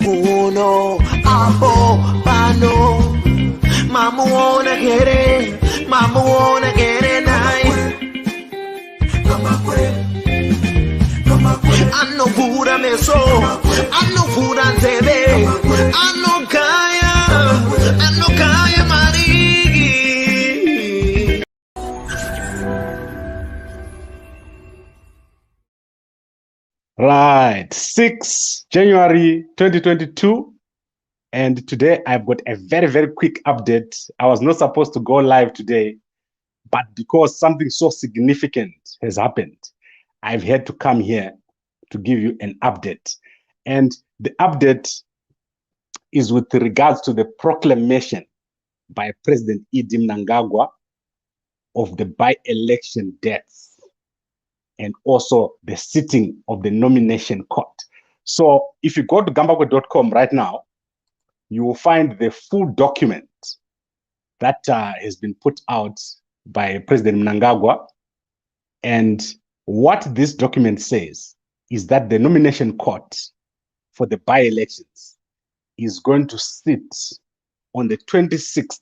Uno, apo, pano. Mama wanna get it. Mama wanna get it nice. I know food I me so. I know food I tebe. I know kaya marigi. Right, 6 January 2022, and today I've got a very, very quick update. I was not supposed to go live today, but because something so significant has happened, I've had to come here to give you an update. And the update is with regards to the proclamation by President Idi Mnangagwa of the by-election dates, and also the sitting of the nomination court. So if you go to gambagwe.com right now, you will find the full document that has been put out by President Mnangagwa. And what this document says is that the nomination court for the by-elections is going to sit on the 26th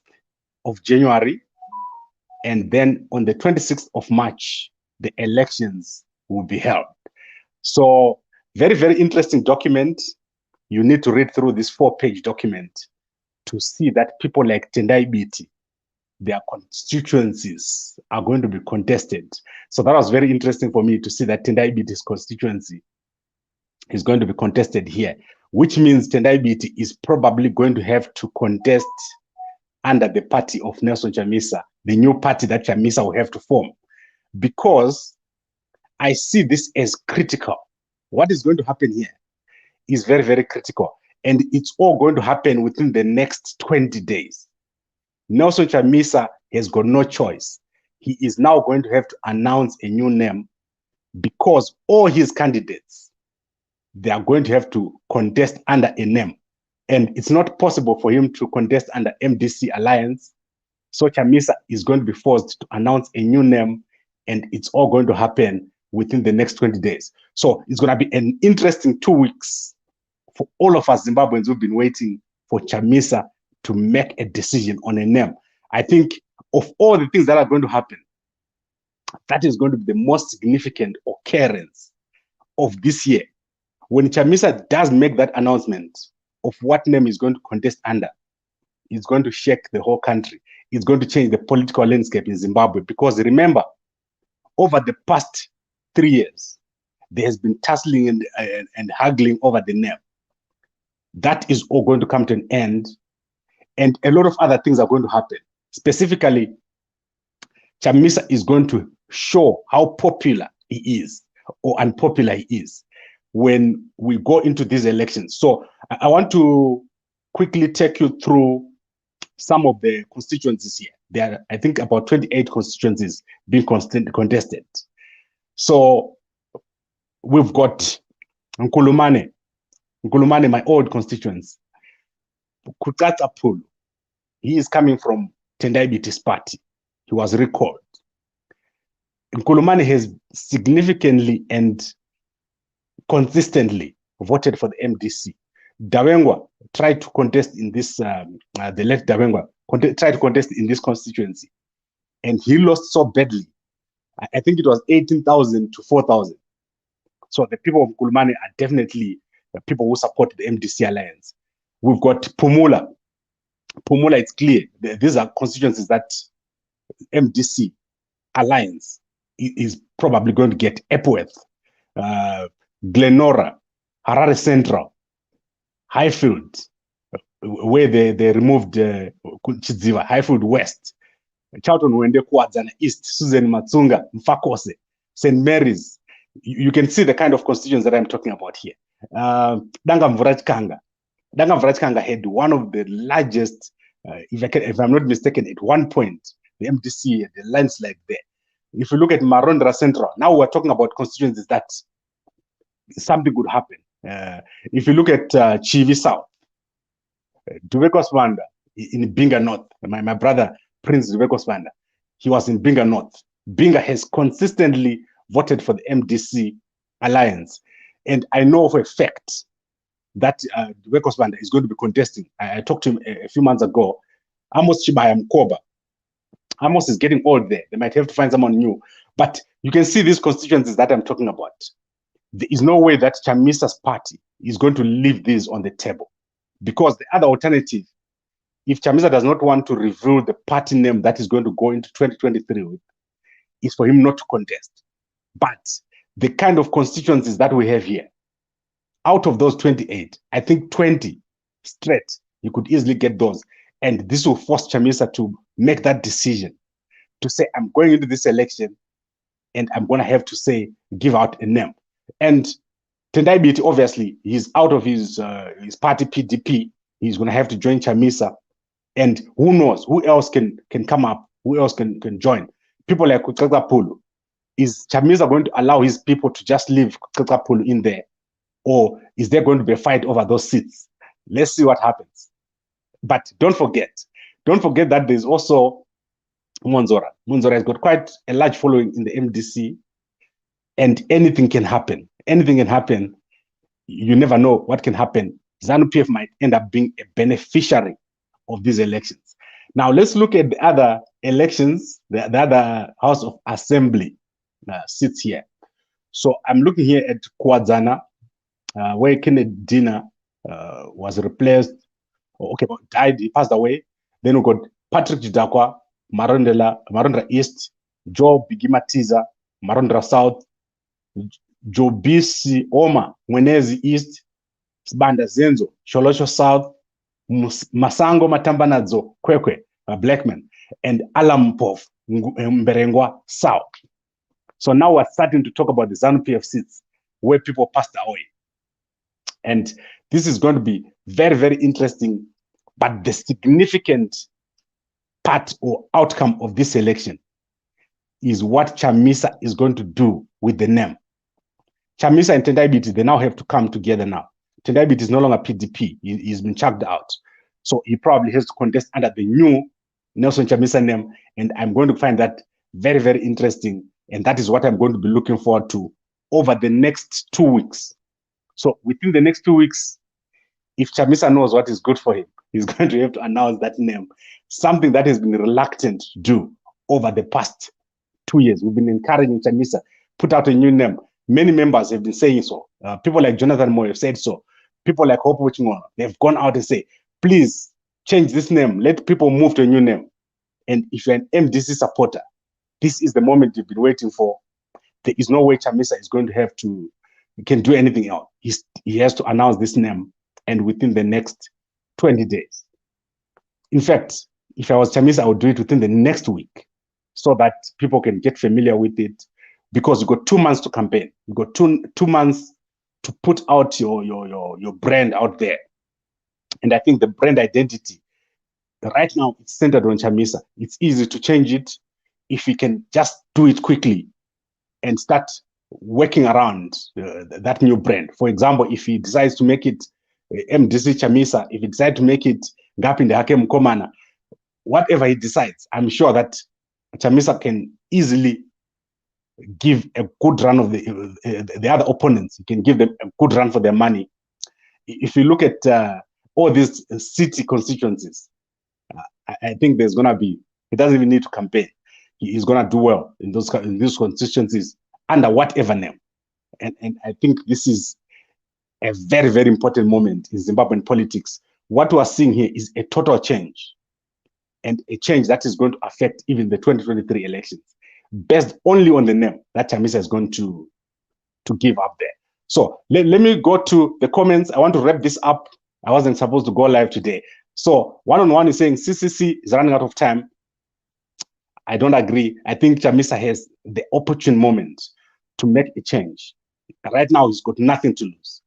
of January, and then on the 26th of March, the elections will be held. So very, very interesting document. You need to read through this 4-page document to see that people like Tendai Biti, their constituencies are going to be contested. So that was very interesting for me to see that Tendai Biti's constituency is going to be contested here, which means Tendai Biti is probably going to have to contest under the party of Nelson Chamisa, the new party that Chamisa will have to form. Because I see this as critical. What is going to happen here is very, very critical. And it's all going to happen within the next 20 days. Nelson Chamisa has got no choice. He is now going to have to announce a new name, because all his candidates, they are going to have to contest under a name. And it's not possible for him to contest under MDC Alliance. So Chamisa is going to be forced to announce a new name, and it's all going to happen within the next 20 days. So it's going to be an interesting 2 weeks for all of us Zimbabweans who've been waiting for Chamisa to make a decision on a name. I think of all the things that are going to happen, that is going to be the most significant occurrence of this year. When Chamisa does make that announcement of what name he's going to contest under, it's going to shake the whole country. It's going to change the political landscape in Zimbabwe, because remember, over the past 3 years, there has been tussling and haggling over the name. That is all going to come to an end, and a lot of other things are going to happen. Specifically, Chamisa is going to show how popular he is or unpopular he is when we go into these elections. So I want to quickly take you through some of the constituencies here. There are, I think, about 28 constituencies being contested. So we've got Nkulumane, my old constituency. Kutata Pulu, he is coming from Tendai Biti's party. He was recalled. Nkulumane has significantly and consistently voted for the MDC. Dawengwa tried to contest in this, the left Dawengwa tried to contest in this constituency, and he lost so badly. I think it was 18,000 to 4,000. So the people of Nkulumane are definitely the people who support the MDC alliance. We've got Pumula. Pumula, it's clear. These are constituencies that MDC alliance is probably going to get. Epworth, Glenora, Harare Central, Highfield, where they removed Chidziva, Highfield West, Charlton Wende Kwadzana East, Susan Matsunga, Mfakose, St. Mary's. You can see the kind of constituents that I'm talking about here. Dangamvurachkanga. Dangamvurachkanga had one of the largest, if I'm not mistaken, at one point, the MDC, the landslide there. If you look at Marondra Central, now we're talking about constituencies that something could happen. If you look at Chivi South, Dubeko Swanda in Binga North, my brother Prince Dubeko Swanda, he was in Binga North. Binga has consistently voted for the MDC alliance. And I know for a fact that the workers' band is going to be contesting. I talked to him a few months ago. Amos Chibaya Mkoba. Amos is getting old there. They might have to find someone new. But you can see these constituencies that I'm talking about. There is no way that Chamisa's party is going to leave these on the table. Because the other alternative, if Chamisa does not want to reveal the party name that is going to go into 2023 with, is for him not to contest. But the kind of constituencies that we have here, out of those 28, I think 20 straight, you could easily get those. And this will force Chamisa to make that decision to say, I'm going into this election and I'm going to have to say, give out a name. And Tendai Biti, obviously, he's out of his party PDP. He's going to have to join Chamisa. And who knows who else can come up, who else can join. People like Kutsaka Pulu. Is Chamisa going to allow his people to just leave Kutsaka Pulu in there? Or is there going to be a fight over those seats? Let's see what happens. But don't forget that there's also Monzora. Monzora has got quite a large following in the MDC, and anything can happen. Anything can happen. You never know what can happen. ZANU-PF might end up being a beneficiary of these elections. Now, let's look at the other elections, the other House of Assembly seats here. So I'm looking here at Kwadzana, where Kenneth Dina was replaced, died, he passed away. Then we got Patrick Jidakwa, Marondra East, Joe Bigimatiza, Marondra South, Jobisi Oma, Mwenezi East, Sbanda Zenzo, Sholosho South, Masango Matambanadzo, Kwekwe, Blackman, and Alampov, Mberengwa South. So now we're starting to talk about the ZANU-PF seats where people passed away. And this is going to be very, very interesting. But the significant part or outcome of this election is what Chamisa is going to do with the name. Chamisa and Tendai Biti, they now have to come together now. Tendai Biti is no longer PDP. He's been chucked out. So he probably has to contest under the new Nelson Chamisa name. And I'm going to find that very, very interesting. And that is what I'm going to be looking forward to over the next 2 weeks. So within the next 2 weeks, if Chamisa knows what is good for him, he's going to have to announce that name, something that has been reluctant to do over the past 2 years. We've been encouraging Chamisa, put out a new name. Many members have been saying so. People like Jonathan Moyo have said so. People like Hope Wuchingwa, they've gone out and say, please change this name. Let people move to a new name. And if you're an MDC supporter, this is the moment you've been waiting for. There is no way Chamisa is going to have to, he can do anything else. He has to announce this name, and within the next 20 days. In fact, if I was Chamisa, I would do it within the next week so that people can get familiar with it, because you've got 2 months to campaign. You've got two months to put out your brand out there. And I think the brand identity, right now, it's centered on Chamisa. It's easy to change it if we can just do it quickly and start working around that new brand. For example, if he decides to make it MDC Chamisa, if he decides to make it Gapinde Hake Mkomana, whatever he decides, I'm sure that Chamisa can easily give a good run of the other opponents. He can give them a good run for their money. If you look at all these city constituencies, I think there's going to be, he doesn't even need to campaign. He's going to do well in these constituencies under whatever name. And I think this is a very, very important moment in Zimbabwean politics. What we are seeing here is a total change, and a change that is going to affect even the 2023 elections, based only on the name that Chamisa is going to give up there. So let me go to the comments. I want to wrap this up. I wasn't supposed to go live today. So one-on-one is saying CCC is running out of time. I don't agree. I think Chamisa has the opportune moment to make a change. Right now, he's got nothing to lose.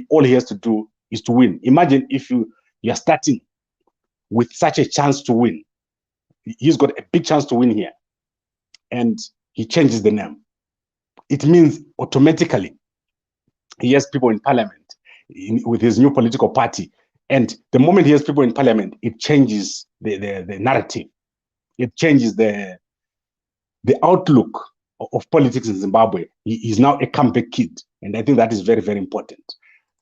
All he has to do is to win. Imagine if you're starting with such a chance to win. He's got a big chance to win here. And he changes the name. It means automatically he has people in parliament with his new political party. And the moment he has people in parliament, it changes the narrative. It changes the outlook of politics in Zimbabwe. He is now a comeback kid. And I think that is very, very important.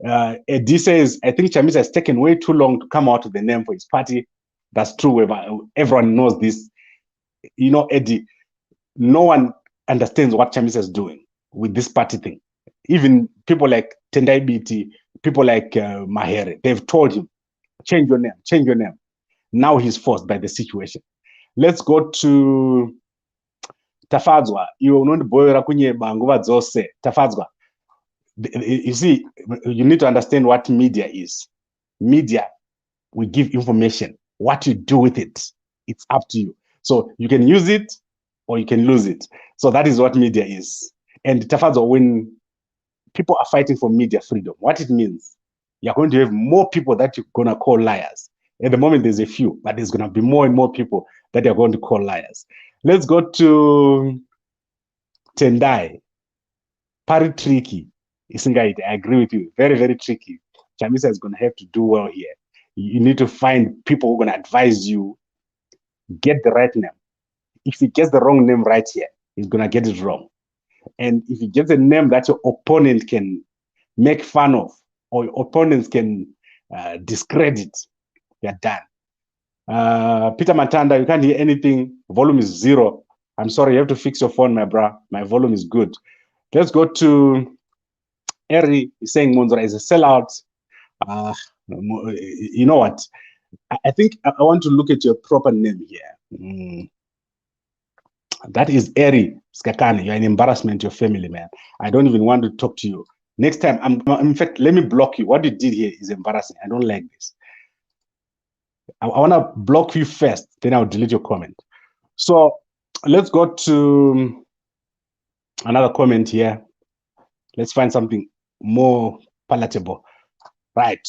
Eddie says, I think Chamisa has taken way too long to come out with the name for his party. That's true. Everyone knows this. You know, Eddie, no one understands what Chamisa is doing with this party thing. Even people like Tendai Biti, people like Mahere, they've told him, change your name, change your name. Now he's forced by the situation. Let's go to Tafadzwa. You know, Tafadzwa. You see, you need to understand what media is. Media, we give information. What you do with it, it's up to you. So you can use it or you can lose it. So that is what media is. And Tafadzwa, when people are fighting for media freedom, what it means, you're going to have more people that you're going to call liars. At the moment, there's a few, but there's going to be more and more people that you're going to call liars. Let's go to Tendai. Very tricky. I agree with you. Very, very tricky. Chamisa is going to have to do well here. You need to find people who are going to advise you, get the right name. If he gets the wrong name right here, he's going to get it wrong. And if he gets a name that your opponent can make fun of, or your opponents can discredit, you're done. Peter Matanda, you can't hear anything. Volume is 0. I'm sorry, you have to fix your phone, my bro. My volume is good. Let's go to Eri. He's saying Monzora is a sellout. You know what? I think I want to look at your proper name here. That is Eri Skakani. You're an embarrassment to your family, man. I don't even want to talk to you. Next time, in fact, let me block you. What you did here is embarrassing. I don't like this. I want to block you first, then I'll delete your comment. So let's go to another comment here. Let's find something more palatable. Right.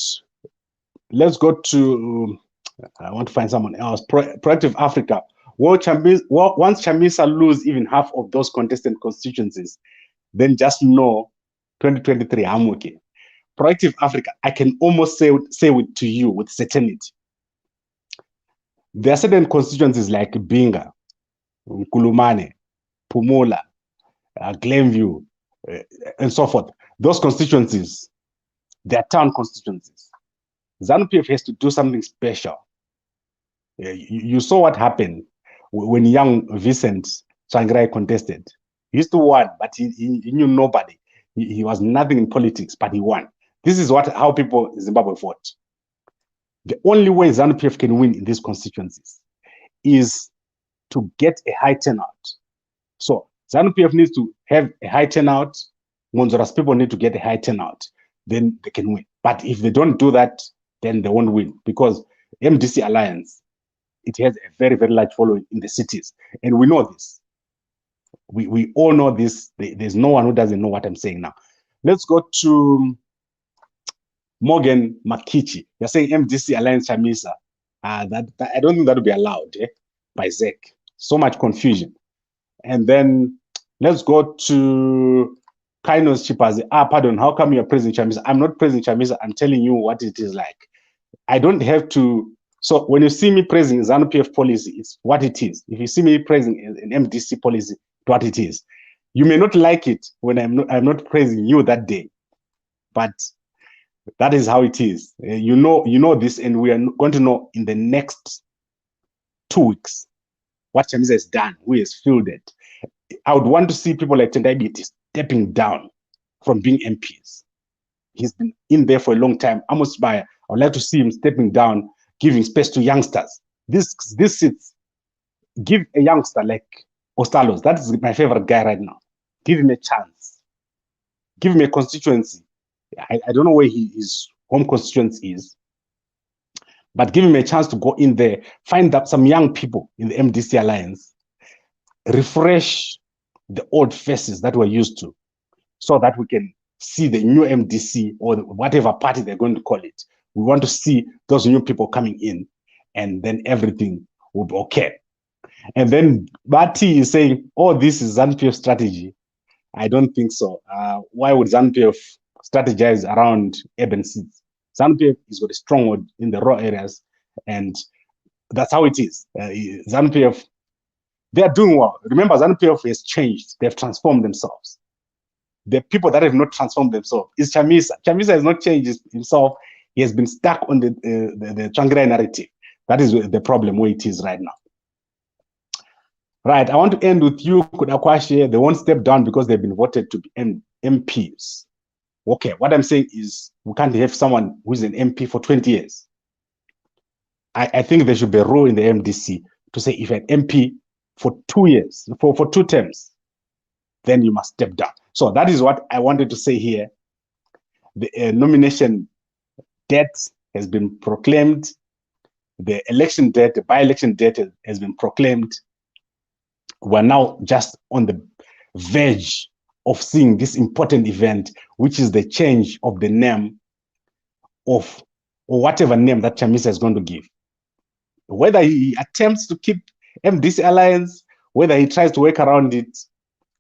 Let's go to, I want to find someone else. Proactive Africa. Once Chamisa lose even half of those contested constituencies, then just know 2023, I'm okay. Proactive Africa, I can almost say it to you with certainty. There are certain constituencies like Binga, Nkulumane, Pumula, Glenview, and so forth. Those constituencies, they're town constituencies. ZANU-PF has to do something special. You saw what happened when young Vincent Tsvangirai contested. He used to win, but he knew nobody. He was nothing in politics, but he won. This is how people in Zimbabwe fought. The only way ZANU-PF can win in these constituencies is to get a high turnout. So ZANU-PF needs to have a high turnout. Monzora's people need to get a high turnout. Then they can win. But if they don't do that, then they won't win, because MDC Alliance, it has a very, very large following in the cities. And we know this. We all know this. There's no one who doesn't know what I'm saying now. Let's go to Morgan Makichi. You're saying MDC Alliance Chamisa. I don't think that will be allowed by ZEC. So much confusion. And then let's go to Kainos Chipazi. Pardon, how come you're praising Chamisa? I'm not praising Chamisa. I'm telling you what it is like. I don't have to. So when you see me praising ZANU-PF policy, it's what it is. If you see me praising an MDC policy, it's what it is. You may not like it when I'm not praising you that day, but that is how it is. You know this, and we are going to know in the next 2 weeks what Chamisa has done, who has fielded. I would want to see people like Tendai Biti stepping down from being MPs. He's been in there for a long time. Amos Baya, I would like to see him stepping down, giving space to youngsters. This sits. Give a youngster like Ostalos. That is my favorite guy right now. Give him a chance. Give him a constituency. I don't know where his home constituency is, but give him a chance to go in there, find up some young people in the MDC Alliance, refresh the old faces that we're used to, so that we can see the new MDC or whatever party they're going to call it. We want to see those new people coming in, and then everything will be okay. And then Bati is saying, oh, this is ZANU-PF strategy. I don't think so. Why would ZANU-PF strategize around urban seats? ZANU-PF is got a stronghold in the raw areas, and that's how it is. ZANU-PF, they are doing well. Remember, ZANU-PF has changed. They've transformed themselves. the people that have not transformed themselves is Chamisa. Chamisa has not changed himself. He has been stuck on the Tsvangirai narrative. That is the problem where it is right now. Right, I want to end with you, Kudakwashe. They won't step down because they've been voted to be MPs. Okay, what I'm saying is we can't have someone who's an MP for 20 years. I think there should be a rule in the MDC to say if an MP for 2 years, for 2 terms, then you must step down. So that is what I wanted to say here. The nomination date has been proclaimed. The election date, the by-election date has been proclaimed. We're now just on the verge of seeing this important event, which is the change of the name of, or whatever name that Chamisa is going to give. Whether he attempts to keep MDC Alliance, whether he tries to work around it,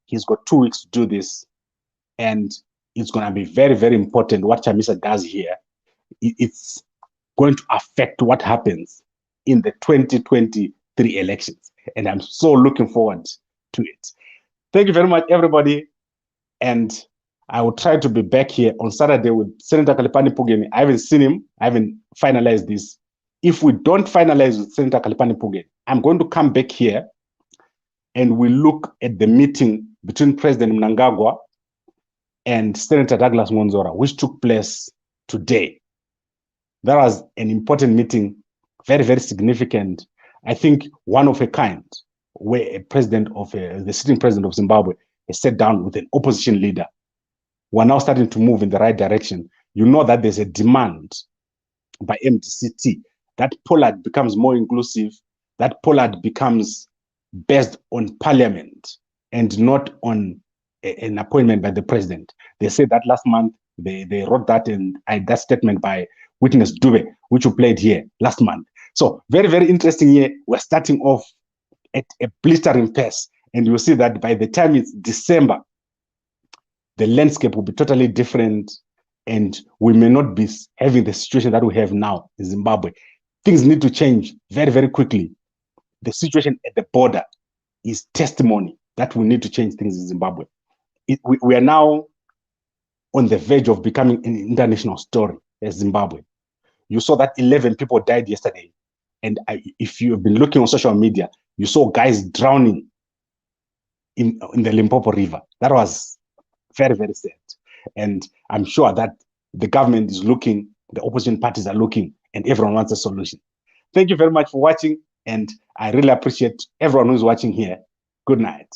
he's got 2 weeks to do this. And it's going to be very, very important what Chamisa does here. It's going to affect what happens in the 2023 elections. And I'm so looking forward to it. Thank you very much, everybody. And I will try to be back here on Saturday with Senator Kalipani Pugeni. I haven't seen him. I haven't finalized this. If we don't finalize with Senator Kalipani Pugeni, I'm going to come back here and we look at the meeting between President Mnangagwa and Senator Douglas Monzora, which took place today. That was an important meeting, very, very significant. I think one of a kind, where a president of the sitting president of Zimbabwe has sat down with an opposition leader. We're now starting to move in the right direction. You know that there's a demand by MDCT that Pollard becomes more inclusive, that Pollard becomes based on parliament and not on an appointment by the president. They said that last month, they wrote that in that statement by Witness Dube, which we played here last month. So very, very interesting here. We're starting off at a blistering pace. And you'll see that by the time it's December, the landscape will be totally different. And we may not be having the situation that we have now in Zimbabwe. Things need to change very, very quickly. The situation at the border is testimony that we need to change things in Zimbabwe. We are now on the verge of becoming an international story as Zimbabwe. You saw that 11 people died yesterday. And if you've been looking on social media, you saw guys drowning in the Limpopo River. That was very, very sad. And I'm sure that the government is looking, the opposition parties are looking, and everyone wants a solution. Thank you very much for watching, and I really appreciate everyone who's watching here. Good night.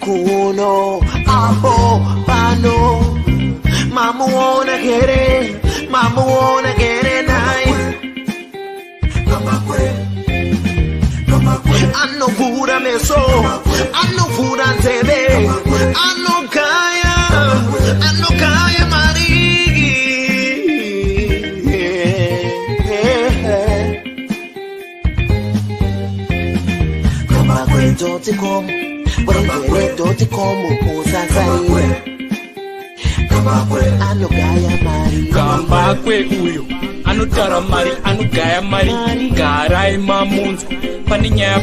Kuno abo bano mamu wanna get it, mamu wanna get it nice. I know food I me so, I know food I tebe, I know kaya marigi. Kama kwetu tikom. Kambakwe uyo anotara mari anogaya mari garai mamunzwa pane nyaya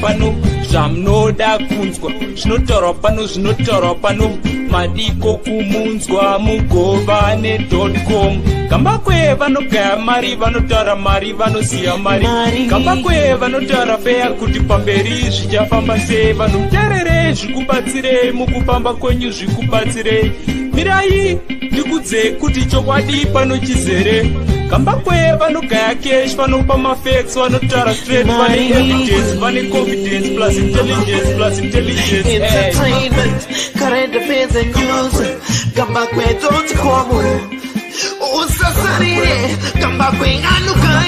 pano zvamunoda kunzwa zvinotaurwa pano madiko kumunzwa mugovane.com. Kambakwe vanogaya mari vanotaura mari vanoziya mari. Kambakwe vanotaura feya kuti pamberi zvichafamba sei. Vanhu muterere zvikubatsirei mukufamba kwenyu zvikubatsirei. Mirai ndikudze kuti chokwadi pano chizere. Kambakwe vanogaya cash vanopa mafacts vanotaura straight vane evidence vane confidence plus intelligence. Entertainment, current affairs and news. Kambakwe.com. Usasarire, Kambakwe anuka.